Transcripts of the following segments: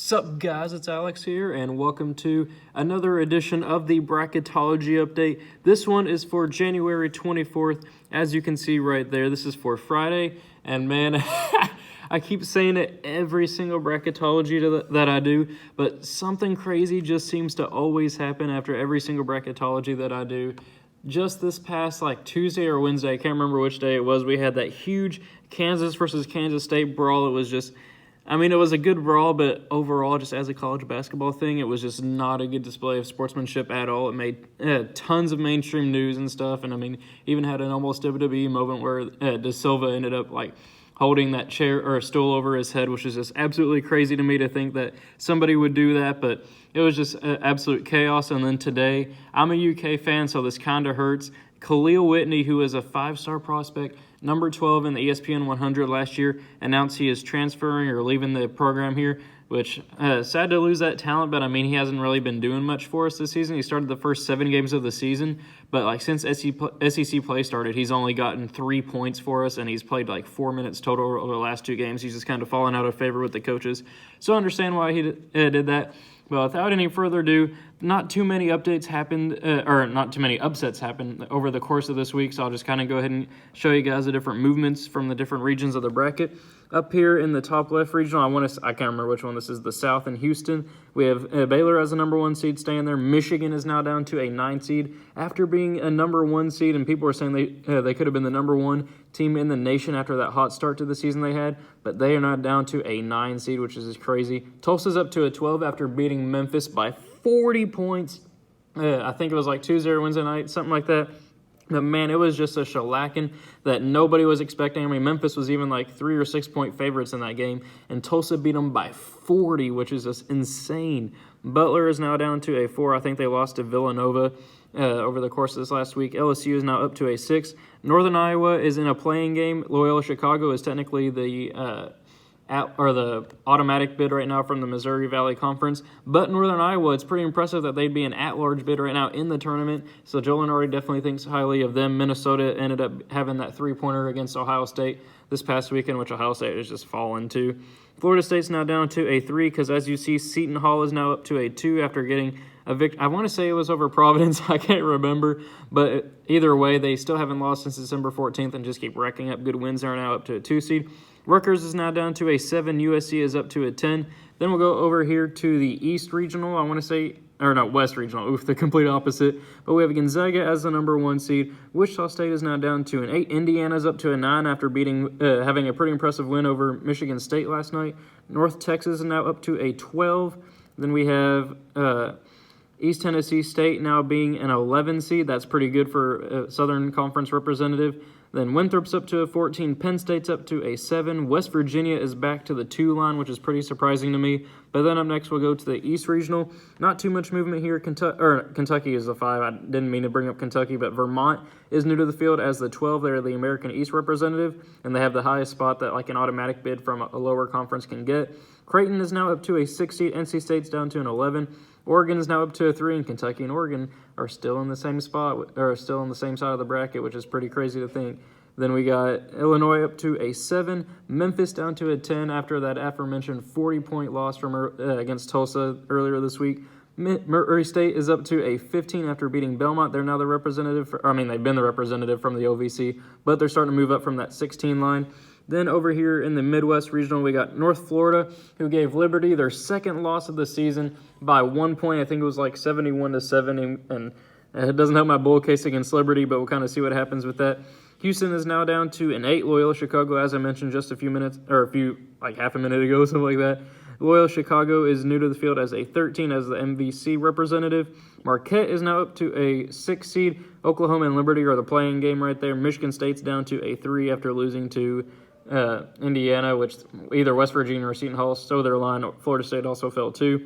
Sup guys, it's Alex here, and welcome to another edition of the Bracketology update. This one is for January 24th. As you can see right there, this is for Friday, and man, I keep saying it every single Bracketology that I do, but something crazy just seems to always happen after every single Bracketology that I do. Just this past Tuesday or Wednesday, I can't remember which day it was, we had that huge Kansas versus Kansas State brawl. It was just, it was a good brawl, but overall, just as a college basketball thing, it was just not a good display of sportsmanship at all. It made tons of mainstream news and stuff, and even had an almost WWE moment where De Silva ended up holding that chair or stool over his head, which is just absolutely crazy to me to think that somebody would do that, but it was just absolute chaos. And then today, I'm a UK fan, so this kind of hurts. Khalil Whitney, who is a five-star prospect, number 12 in the ESPN 100 last year, announced he is transferring or leaving the program here, which sad to lose that talent, but he hasn't really been doing much for us this season. He started the first 7 games of the season, but since SEC play started, he's only gotten 3 points for us, and he's played 4 minutes total over the last 2 games. He's just kind of fallen out of favor with the coaches, so I understand why he did that. But without any further ado, not too many updates happened, or not too many upsets happened over the course of this week, so I'll just kind of go ahead and show you guys the different movements from the different regions of the bracket. Up here in the top left regional, I can't remember which one this is, the South in Houston. We have Baylor as a number 1 seed staying there. Michigan is now down to a 9 seed after being a number 1 seed, and people are saying they could have been the number 1 team in the nation after that hot start to the season they had, but they are now down to a 9 seed, which is just crazy. Tulsa's up to a 12 after beating Memphis by 40 points. I think it was Tuesday or Wednesday night, something like that. But man, it was just a shellacking that nobody was expecting. Memphis was even 3 or 6 point favorites in that game, and Tulsa beat them by 40, which is just insane. Butler is now down to a 4. I think they lost to Villanova over the course of this last week. LSU is now up to a 6. Northern Iowa is in a playing game. Loyola Chicago is technically the automatic bid right now from the Missouri Valley Conference. But Northern Iowa, it's pretty impressive that they'd be an at-large bid right now in the tournament. So Joe Lunardi definitely thinks highly of them. Minnesota ended up having that 3-pointer against Ohio State this past weekend, which Ohio State has just fallen to. Florida State's now down to a 3 because, as you see, Seton Hall is now up to a 2 after getting a victory. I want to say it was over Providence. I can't remember. But either way, they still haven't lost since December 14th and just keep racking up good wins. They're now up to a 2 seed. Rutgers is now down to a 7. USC is up to a 10. Then we'll go over here to the East Regional. West Regional. Oof, the complete opposite. But we have Gonzaga as the number 1 seed. Wichita State is now down to an 8. Indiana's up to a 9 after having a pretty impressive win over Michigan State last night. North Texas is now up to a 12. Then we have East Tennessee State now being an 11 seed. That's pretty good for a Southern Conference representative. Then Winthrop's up to a 14. Penn State's up to a 7. West Virginia is back to the 2 line, which is pretty surprising to me. But then up next, we'll go to the East Regional. Not too much movement here. Kentucky is the 5. I didn't mean to bring up Kentucky, but Vermont is new to the field as the 12. They're the American East representative, and they have the highest spot that an automatic bid from a lower conference can get. Creighton is now up to a 6 seed. NC State's down to an 11. Oregon is now up to a 3, and Kentucky and Oregon are still in the same spot, or still on the same side of the bracket, which is pretty crazy to think. Then we got Illinois up to a 7, Memphis down to a 10 after that aforementioned 40-point loss from against Tulsa earlier this week. Murray State is up to a 15 after beating Belmont. They're now the representative. They've been the representative from the OVC, but they're starting to move up from that 16 line. Then over here in the Midwest Regional, we got North Florida, who gave Liberty their second loss of the season by 1 point. I think it was 71-70, and it doesn't help my bull case against Liberty, but we'll kind of see what happens with that. Houston is now down to an 8. Loyola Chicago, as I mentioned just half a minute ago, something like that. Loyola Chicago is new to the field as a 13 as the MVC representative. Marquette is now up to a 6 seed. Oklahoma and Liberty are the playing game right there. Michigan State's down to a 3 after losing to Indiana, which either West Virginia or Seton Hall stole their line. Florida State also fell 2.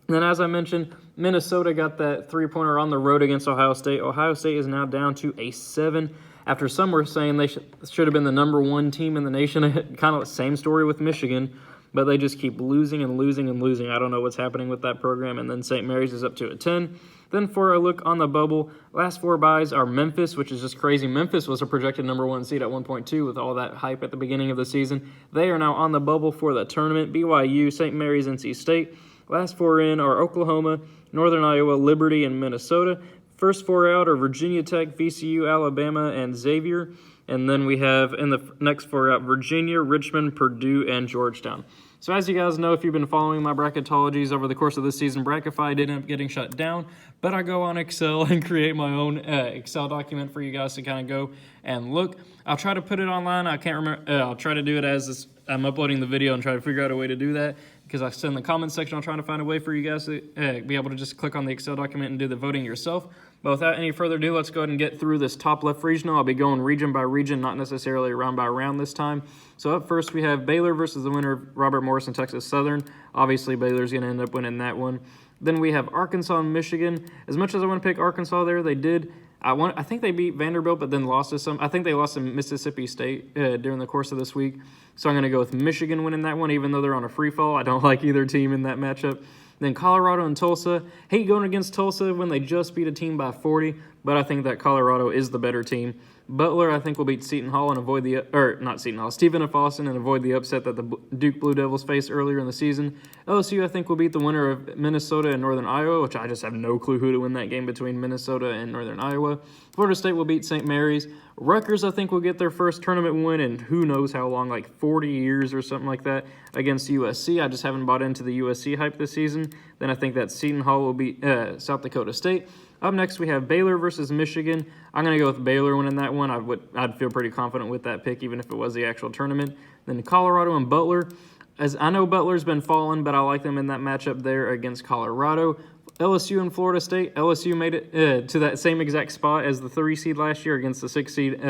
Then, as I mentioned, Minnesota got that 3-pointer on the road against Ohio State. Ohio State is now down to a 7 after some were saying they should have been the number 1 team in the nation. Kind of the same story with Michigan, but they just keep losing and losing and losing. I don't know what's happening with that program. And then St. Mary's is up to a 10. Then for a look on the bubble, last 4 byes are Memphis, which is just crazy. Memphis was a projected number 1 seed at 1.2 with all that hype at the beginning of the season. They are now on the bubble for the tournament. BYU, St. Mary's, NC State. Last 4 in are Oklahoma, Northern Iowa, Liberty, and Minnesota. First 4 out are Virginia Tech, VCU, Alabama, and Xavier. And then we have in the next 4 out Virginia, Richmond, Purdue, and Georgetown. So as you guys know, if you've been following my bracketologies over the course of this season, Brackify did end up getting shut down, but I go on Excel and create my own Excel document for you guys to kind of go and look. I'll try to put it online. I can't remember. I'll try to do it as I'm uploading the video and try to figure out a way to do that, because I said in the comments section I'll try to find a way for you guys to be able to just click on the Excel document and do the voting yourself. But without any further ado, let's go ahead and get through this top left regional. I'll be going region by region, not necessarily round by round this time. So up first, we have Baylor versus the winner of Robert Morris and Texas Southern. Obviously, Baylor's going to end up winning that one. Then we have Arkansas and Michigan. As much as I want to pick Arkansas there, they did. I think they beat Vanderbilt, but then lost to some. I think they lost to Mississippi State during the course of this week. So I'm going to go with Michigan winning that one, even though they're on a free fall. I don't like either team in that matchup. Then Colorado and Tulsa. Hate going against Tulsa when they just beat a team by 40, but I think that Colorado is the better team. Butler, I think, will beat Seton Hall and avoid Stephen F. Austin and avoid the upset that the Duke Blue Devils faced earlier in the season. LSU, I think, will beat the winner of Minnesota and Northern Iowa, which I just have no clue who to win that game between Minnesota and Northern Iowa. Florida State will beat St. Mary's. Rutgers, I think, will get their first tournament win in who knows how long, like 40 years or something like that, against USC. I just haven't bought into the USC hype this season. Then I think that Seton Hall will beat South Dakota State. Up next, we have Baylor versus Michigan. I'm going to go with Baylor winning that one. I'd feel pretty confident with that pick, even if it was the actual tournament. Then Colorado and Butler. As I know Butler's been falling, but I like them in that matchup there against Colorado. LSU and Florida State. LSU made it to that same exact spot as the 3 seed last year against the 6 seed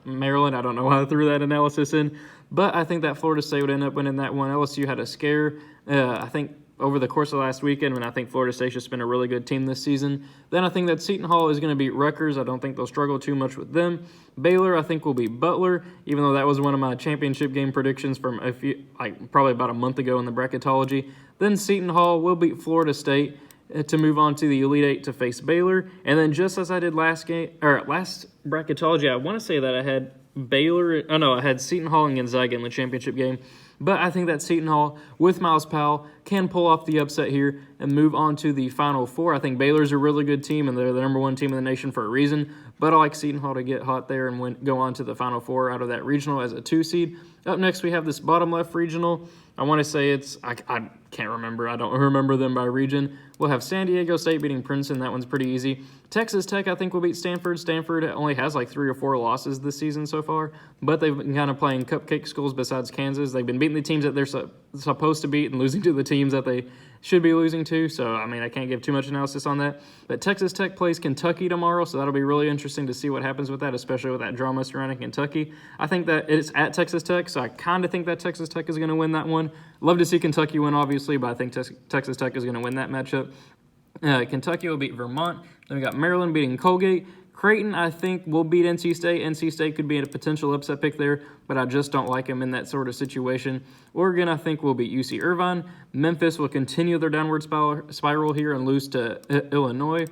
Maryland. I don't know why I threw that analysis in, but I think that Florida State would end up winning that one. LSU had a scare, I think, over the course of last weekend, and I think Florida State's just been a really good team this season. Then I think that Seton Hall is going to beat Rutgers. I don't think they'll struggle too much with them. Baylor, I think, will beat Butler, even though that was one of my championship game predictions from probably about a month ago in the Bracketology. Then Seton Hall will beat Florida State to move on to the Elite Eight to face Baylor. And then just as I did last Bracketology, I want to say that I had I had Seton Hall and Gonzaga in the championship game. But I think that Seton Hall, with Miles Powell, can pull off the upset here and move on to the Final Four. I think Baylor's a really good team, and they're the number 1 team in the nation for a reason. But I like Seton Hall to get hot there and go on to the Final Four out of that regional as a 2 seed. Up next, we have this bottom left regional. I want to say I can't remember. I don't remember them by region. We'll have San Diego State beating Princeton. That one's pretty easy. Texas Tech, I think, will beat Stanford. Stanford only has like 3 or 4 losses this season so far, but they've been kind of playing cupcake schools besides Kansas. They've been beating the teams that they're supposed to beat and losing to the teams that they should be losing to. So, I mean, I can't give too much analysis on that. But Texas Tech plays Kentucky tomorrow, so that'll be really interesting to see what happens with that, especially with that drama surrounding Kentucky. I think that it's at Texas Tech, so I kind of think that Texas Tech is going to win that one. Love to see Kentucky win, obviously, but I think Texas Tech is going to win that matchup. Kentucky will beat Vermont. Then we got Maryland beating Colgate. Creighton, I think, will beat NC State. NC State could be a potential upset pick there, but I just don't like them in that sort of situation. Oregon, I think, will beat UC Irvine. Memphis will continue their downward spiral here and lose to Illinois.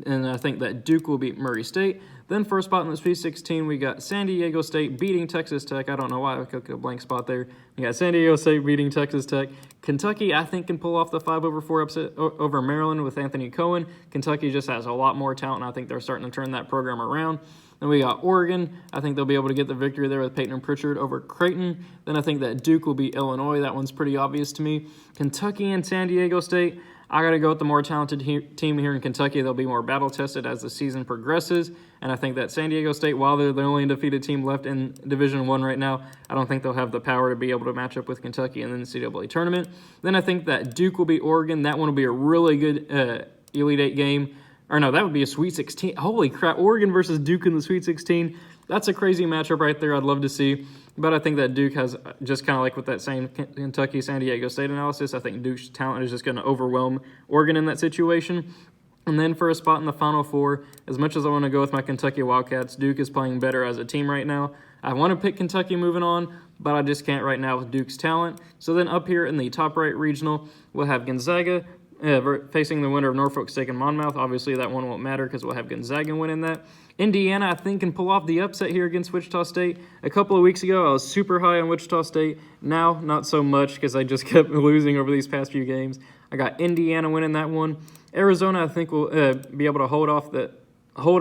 And I think that Duke will beat Murray State. Then for a spot in the Sweet 16, we got San Diego State beating Texas Tech. I don't know why I took a blank spot there. We got San Diego State beating Texas Tech. Kentucky, I think, can pull off the 5-over-4 upset over Maryland with Anthony Cohen. Kentucky just has a lot more talent, and I think they're starting to turn that program around. Then we got Oregon. I think they'll be able to get the victory there with Peyton and Pritchard over Creighton. Then I think that Duke will beat Illinois. That one's pretty obvious to me. Kentucky and San Diego State. I got to go with the more talented team here in Kentucky. They'll be more battle-tested as the season progresses. And I think that San Diego State, while they're the only undefeated team left in Division I right now, I don't think they'll have the power to be able to match up with Kentucky in the NCAA tournament. Then I think that Duke will beat Oregon. That one will be a really good Elite Eight game. Or no, that would be a Sweet 16. Holy crap, Oregon versus Duke in the Sweet 16. That's a crazy matchup right there. I'd love to see. But I think that Duke has, just kind of like with that same Kentucky-San Diego State analysis, I think Duke's talent is just going to overwhelm Oregon in that situation. And then for a spot in the Final Four, as much as I want to go with my Kentucky Wildcats, Duke is playing better as a team right now. I want to pick Kentucky moving on, but I just can't right now with Duke's talent. So then up here in the top right regional, we'll have Gonzaga facing the winner of Norfolk State and Monmouth. Obviously, that one won't matter because we'll have Gonzaga winning that. Indiana, I think, can pull off the upset here against Wichita State. A couple of weeks ago, I was super high on Wichita State. Now, not so much because I just kept losing over these past few games. I got Indiana winning that one. Arizona, I think, will be able to hold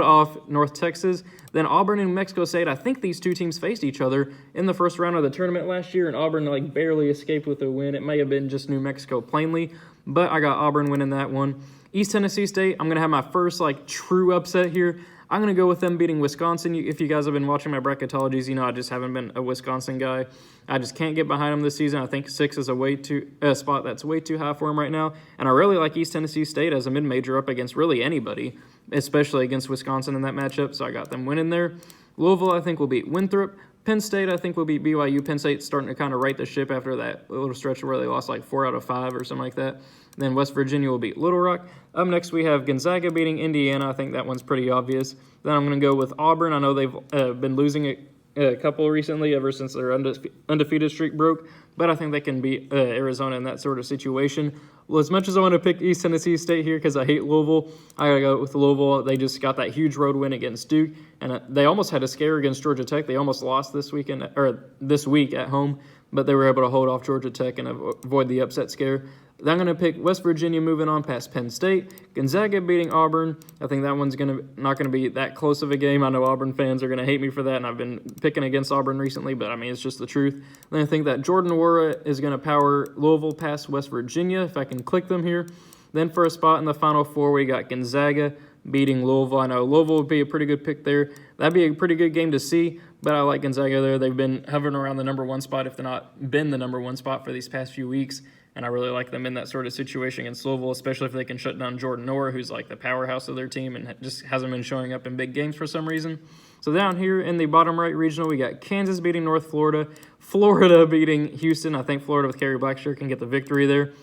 off North Texas. Then Auburn and New Mexico State, I think these two teams faced each other in the first round of the tournament last year, and Auburn barely escaped with a win. It may have been just New Mexico plainly, but I got Auburn winning that one. East Tennessee State, I'm going to have my first true upset here. I'm going to go with them beating Wisconsin. If you guys have been watching my bracketologies, you know I just haven't been a Wisconsin guy. I just can't get behind them this season. I think 6 is a spot that's way too high for them right now. And I really like East Tennessee State as a mid-major up against really anybody, especially against Wisconsin in that matchup. So I got them winning there. Louisville, I think, will beat Winthrop. Penn State, I think, will beat BYU. Penn State's starting to kind of right the ship after that little stretch where they lost 4 out of 5 or something like that. Then West Virginia will beat Little Rock. Up next, we have Gonzaga beating Indiana. I think that one's pretty obvious. Then I'm going to go with Auburn. I know they've been losing a couple recently ever since their undefeated streak broke, but I think they can beat Arizona in that sort of situation. Well, as much as I want to pick East Tennessee State here because I hate Louisville, I got to go with Louisville. They just got that huge road win against Duke, and they almost had a scare against Georgia Tech. They almost lost this week at home, but they were able to hold off Georgia Tech and avoid the upset scare. Then I'm going to pick West Virginia moving on past Penn State. Gonzaga beating Auburn. I think that one's not going to be that close of a game. I know Auburn fans are going to hate me for that, and I've been picking against Auburn recently, but I mean, it's just the truth. Then I think that Jordan Nwora is going to power Louisville past West Virginia, if I can click them here. Then for a spot in the Final Four, we got Gonzaga beating Louisville. I know Louisville would be a pretty good pick there. That'd be a pretty good game to see, but I like Gonzaga there. They've been hovering around the number 1 spot, if they're not been the number 1 spot for these past few weeks. And I really like them in that sort of situation against Louisville, especially if they can shut down Jordan Nwora, who's the powerhouse of their team and just hasn't been showing up in big games for some reason. So down here in the bottom right regional, we got Kansas beating North Florida, Florida beating Houston. I think Florida with Kerry Blackshear can get the victory there.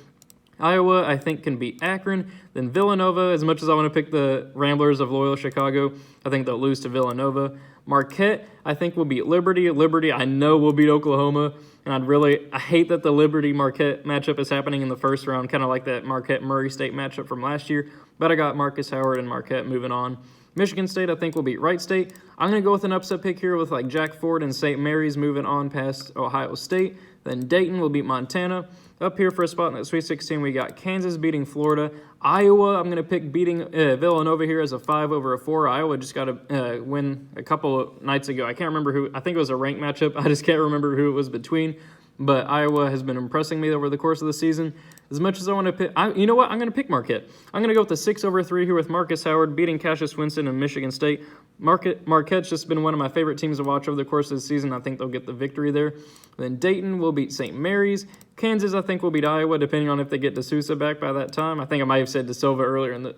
Iowa, I think, can beat Akron. Then Villanova, as much as I want to pick the Ramblers of Loyola Chicago, I think they'll lose to Villanova. Marquette, I think, will beat Liberty. Liberty, I know, will beat Oklahoma. And I hate that the Liberty-Marquette matchup is happening in the first round, kind of like that Marquette-Murray State matchup from last year. But I got Marcus Howard and Marquette moving on. Michigan State, I think, will beat Wright State. I'm going to go with an upset pick here with Jack Ford and St. Mary's moving on past Ohio State. Then Dayton will beat Montana. Up here for a spot in that Sweet 16, we got Kansas beating Florida. Iowa, I'm going to pick beating Villanova here as a 5 over a 4. Iowa just got a win a couple of nights ago. I can't remember who. I think it was a ranked matchup. I just can't remember who it was between. But Iowa has been impressing me over the course of the season. As much as I want to pick, you know what? I'm going to pick Marquette. I'm going to go with the 6 over 3 here with Marcus Howard beating Cassius Winston and Michigan State. Marquette's just been one of my favorite teams to watch over the course of the season. I think they'll get the victory there. Then Dayton will beat St. Mary's. Kansas, I think, will beat Iowa, depending on if they get D'Souza back by that time. I think I might have said De Silva earlier in this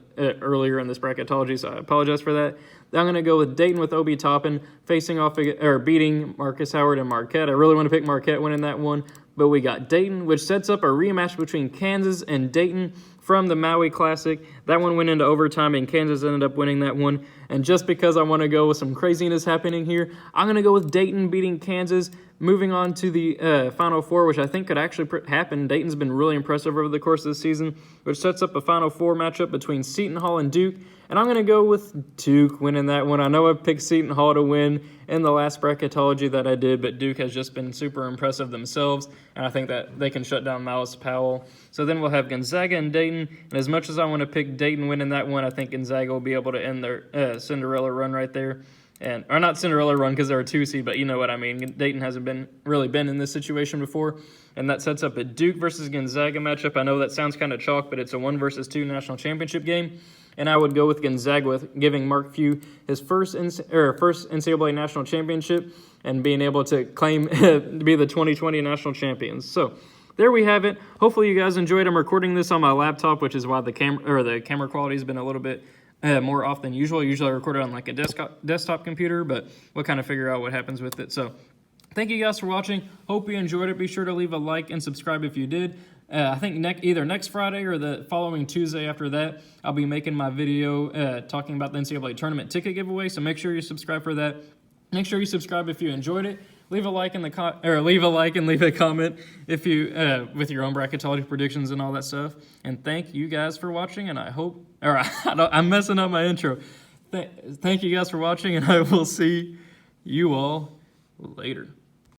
bracketology, so I apologize for that. Then I'm going to go with Dayton with Obi Toppin beating Marcus Howard and Marquette. I really want to pick Marquette winning that one, but we got Dayton, which sets up a rematch between Kansas and Dayton from the Maui Classic. That one went into overtime, and Kansas ended up winning that one. And just because I want to go with some craziness happening here, I'm going to go with Dayton beating Kansas, moving on to the Final Four, which I think could actually happen. Dayton's been really impressive over the course of the season, which sets up a Final Four matchup between Seton Hall and Duke. And I'm going to go with Duke winning that one. I know I picked Seton Hall to win in the last bracketology that I did, but Duke has just been super impressive themselves, and I think that they can shut down Malice Powell. So then we'll have Gonzaga and Dayton, and as much as I want to pick Dayton winning that one, I think Gonzaga will be able to end their Cinderella run right there. Or not Cinderella run because they're a 2 seed, but you know what I mean. Dayton hasn't really been in this situation before, and that sets up a Duke versus Gonzaga matchup. I know that sounds kind of chalk, but it's a 1 versus 2 national championship game. And I would go with Gonzaga with giving Mark Few his first NCAA national championship and being able to claim to be the 2020 national champions. So there we have it. Hopefully you guys enjoyed. I'm recording this on my laptop, which is why the camera quality has been a little bit more off than usual. Usually I record it on a desktop computer, but we'll kind of figure out what happens with it. So thank you guys for watching. Hope you enjoyed it. Be sure to leave a like and subscribe if you did. I think either next Friday or the following Tuesday after that, I'll be making my video talking about the NCAA tournament ticket giveaway. So make sure you subscribe for that. Make sure you subscribe if you enjoyed it. Leave a like in the leave a like and leave a comment if you with your own bracketology predictions and all that stuff. And thank you guys for watching. And I hope, or I'm messing up my intro. Thank you guys for watching, and I will see you all later.